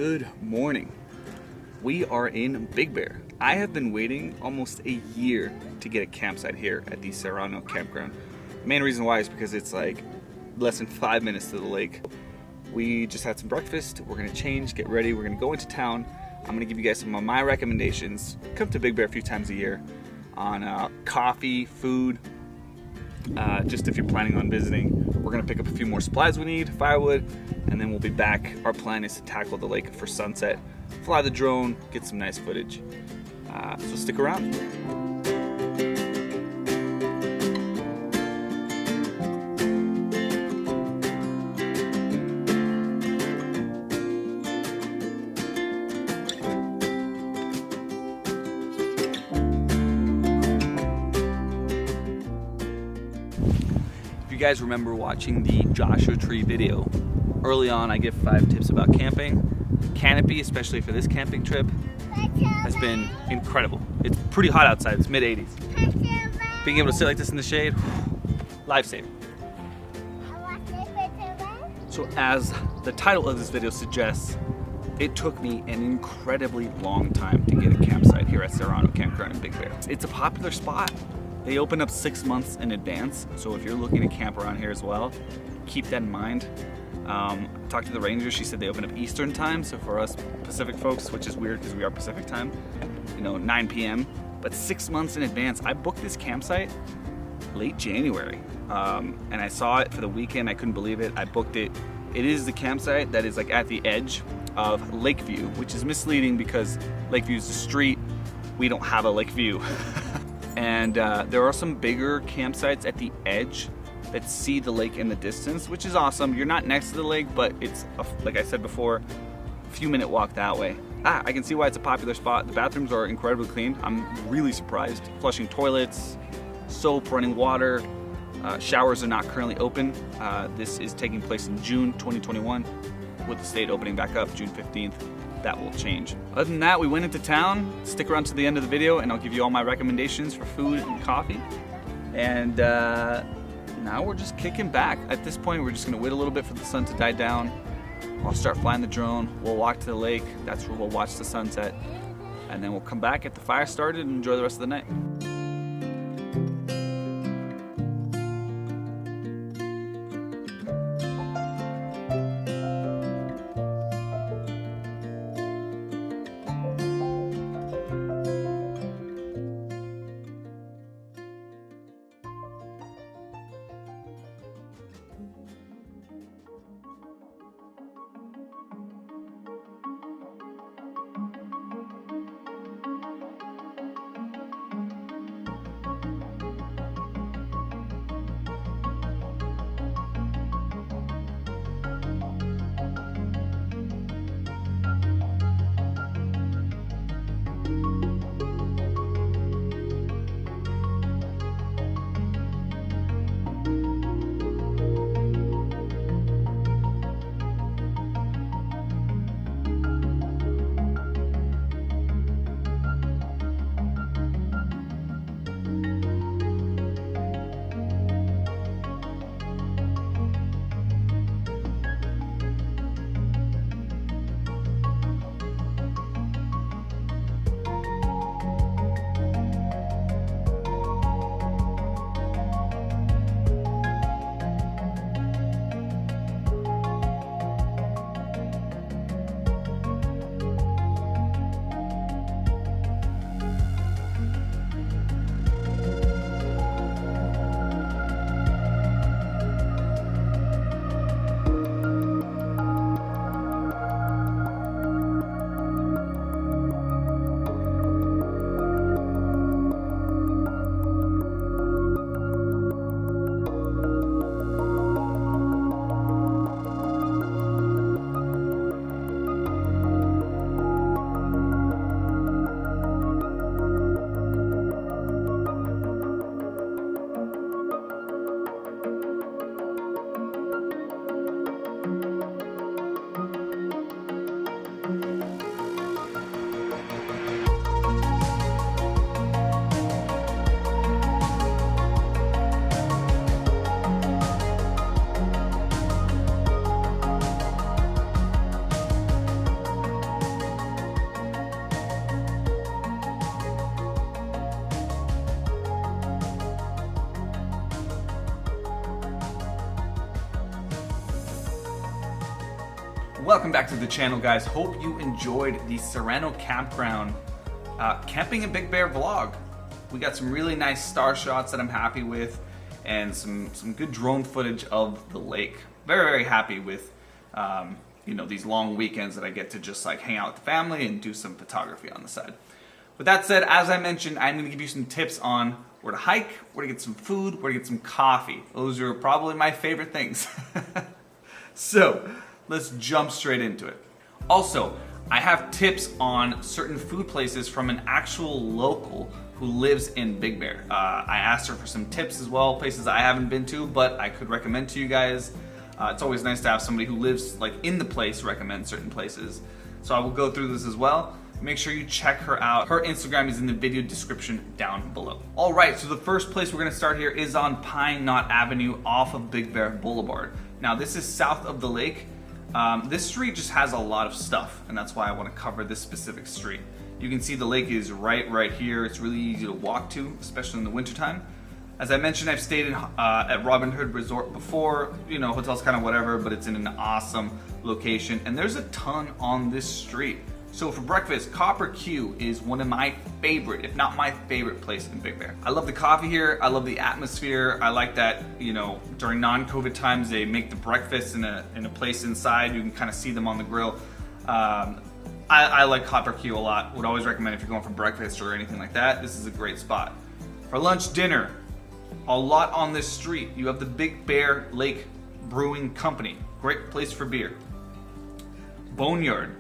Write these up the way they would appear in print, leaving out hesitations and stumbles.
Good morning. We are in Big Bear. I have been waiting almost a year to get a campsite here at the Serrano Campground. The main reason why is because it's like less than 5 minutes to the lake. We just had some breakfast. We're gonna change, get ready. We're gonna go into town. I'm gonna give you guys some of my recommendations. Come to Big Bear a few times a year on coffee, food, just if you're planning on visiting. We're gonna pick up a few more supplies we need, firewood, and then we'll be back. Our plan is to tackle the lake for sunset, fly the drone, get some nice footage. So stick around. If you guys remember watching the Joshua Tree video, early on I give 5 tips about camping. Canopy, especially for this camping trip, has been incredible. It's pretty hot outside, it's mid-80s. Being able to sit like this in the shade, lifesaver. So as the title of this video suggests, it took me an incredibly long time to get a campsite here at Serrano Campground in Big Bear. It's a popular spot. They open up 6 months in advance, so if you're looking to camp around here as well, keep that in mind. Talked to the ranger, she said they open up Eastern time, so for us Pacific folks, which is weird because we are Pacific time, 9 p.m. But 6 months in advance. I booked this campsite late January, and I saw it for the weekend. I couldn't believe it. I booked it. It is the campsite that is like at the edge of Lakeview, which is misleading because Lakeview is the street. We don't have a Lakeview. And there are some bigger campsites at the edge that see the lake in the distance, which is awesome. You're not next to the lake, but it's, like I said before, a few minute walk that way. I can see why it's a popular spot. The bathrooms are incredibly clean. I'm really surprised. Flushing toilets, soap, running water. Showers are not currently open. This is taking place in June 2021 with the state opening back up June 15th. That will change. Other than that, we went into town. Stick around to the end of the video and I'll give you all my recommendations for food and coffee. And now we're just kicking back. At this point, we're just gonna wait a little bit for the sun to die down. I'll start flying the drone. We'll walk to the lake. That's where we'll watch the sunset. And then we'll come back, get the fire started, and enjoy the rest of the night. Welcome back to the channel, guys. Hope you enjoyed the Serrano Campground camping in Big Bear vlog. We got some really nice star shots that I'm happy with, and some good drone footage of the lake. Very, very happy with you know, these long weekends that I get to just like hang out with the family and do some photography on the side. With that said, as I mentioned, I'm going to give you some tips on where to hike, where to get some food, where to get some coffee. Those are probably my favorite things. So let's jump straight into it. Also, I have tips on certain food places from an actual local who lives in Big Bear. I asked her for some tips as well, places I haven't been to, but I could recommend to you guys. It's always nice to have somebody who lives like in the place recommend certain places. So I will go through this as well. Make sure you check her out. Her Instagram is in the video description down below. All right, so the first place we're gonna start here is on Pine Knot Avenue off of Big Bear Boulevard. Now this is south of the lake. This street just has a lot of stuff, and that's why I wanna cover this specific street. You can see the lake is right here. It's really easy to walk to, especially in the wintertime. As I mentioned, I've stayed in, at Robin Hood Resort before. You know, hotel's kind of whatever, but it's in an awesome location, and there's a ton on this street. So for breakfast, Copper Q is one of my favorite, if not my favorite place in Big Bear. I love the coffee here. I love the atmosphere. I like that, you know, during non-COVID times, they make the breakfast in a place inside. You can kind of see them on the grill. I like Copper Q a lot. Would always recommend if you're going for breakfast or anything like that, this is a great spot. For lunch, dinner, a lot on this street. You have the Big Bear Lake Brewing Company. Great place for beer. Boneyard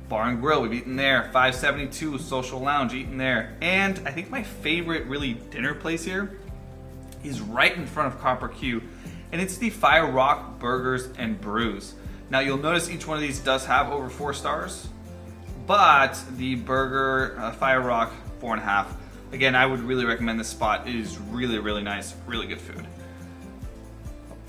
Bar and Grill, we've eaten there. 572 Social Lounge, eaten there. And I think my favorite really dinner place here is right in front of Copper Q, and it's the Fire Rock Burgers and Brews. Now you'll notice each one of these does have over 4 stars, but the burger, Fire Rock, 4.5. Again, I would really recommend this spot. It is really, really nice, really good food.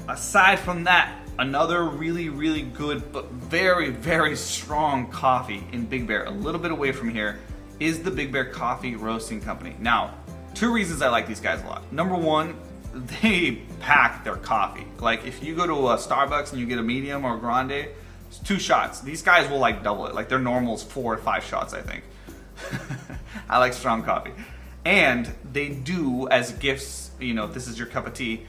Aside from that, another really, really good but very, very strong coffee in Big Bear, a little bit away from here, is the Big Bear Coffee Roasting Company. Now, 2 reasons I like these guys a lot. Number one, they pack their coffee. Like if you go to a Starbucks and you get a medium or a grande, it's 2 shots. These guys will like double it. Like their normal is 4 or 5 shots, I think. I like strong coffee. And they do, as gifts, you know, if this is your cup of tea,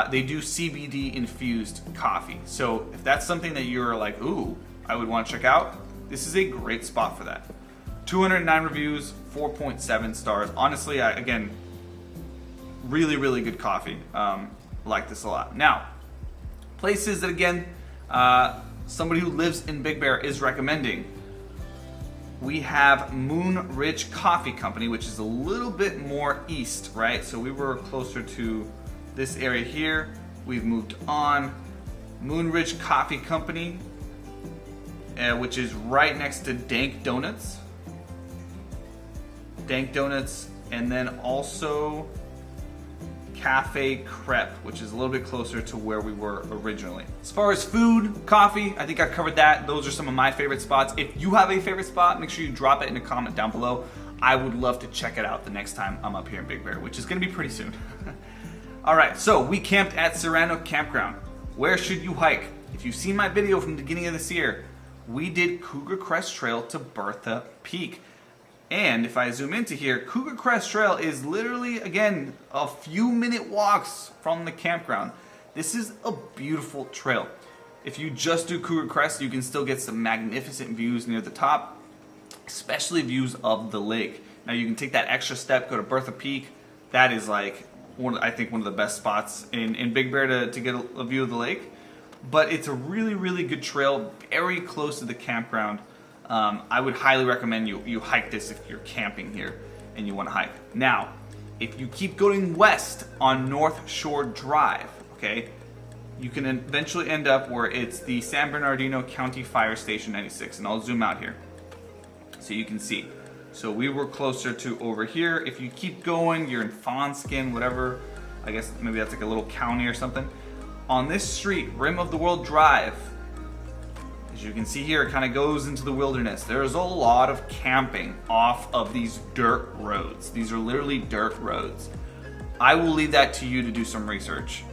they do CBD infused coffee. So if that's something that you're like, ooh, I would want to check out, this is a great spot for that. 209 reviews, 4.7 stars. Honestly, again, really, really good coffee. Like this a lot. Now, places that again, somebody who lives in Big Bear is recommending. We have Moonridge Coffee Company, which is a little bit more east, right? So we were closer to this area here. We've moved on. Moonridge Coffee Company, which is right next to Dank Donuts. Dank Donuts, and then also Café, Crêpe, which is a little bit closer to where we were originally. As far as food, coffee, I think I covered that. Those are some of my favorite spots. If you have a favorite spot, make sure you drop it in a comment down below. I would love to check it out the next time I'm up here in Big Bear, which is gonna be pretty soon. All right, so we camped at Serrano Campground. Where should you hike? If you've seen my video from the beginning of this year, we did Cougar Crest Trail to Bertha Peak. And if I zoom into here, Cougar Crest Trail is literally, again, a few minute walks from the campground. This is a beautiful trail. If you just do Cougar Crest, you can still get some magnificent views near the top, especially views of the lake. Now you can take that extra step, go to Bertha Peak. That is like, I think one of the best spots in Big Bear to get a view of the lake. But it's a really, really good trail, very close to the campground. I would highly recommend you hike this if you're camping here and you want to hike. Now, if you keep going west on North Shore Drive, okay, you can eventually end up where it's the San Bernardino County Fire Station 96, and I'll zoom out here so you can see. So we were closer to over here. If you keep going, you're in Fawnskin, whatever. I guess maybe that's like a little county or something. On this street, Rim of the World Drive, as you can see here, it kind of goes into the wilderness. There's a lot of camping off of these dirt roads. These are literally dirt roads. I will leave that to you to do some research.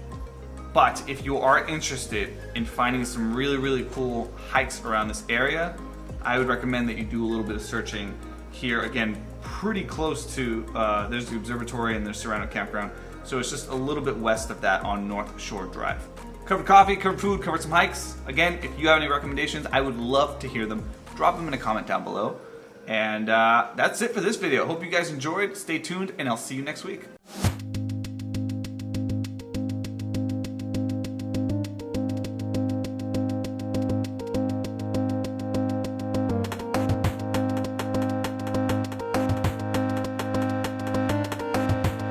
But if you are interested in finding some really, really cool hikes around this area, I would recommend that you do a little bit of searching here. Again, pretty close to, there's the observatory and there's Serrano Campground. So it's just a little bit west of that on North Shore Drive. Covered coffee, covered food, covered some hikes. Again, if you have any recommendations, I would love to hear them. Drop them in a comment down below. And that's it for this video. Hope you guys enjoyed. Stay tuned and I'll see you next week.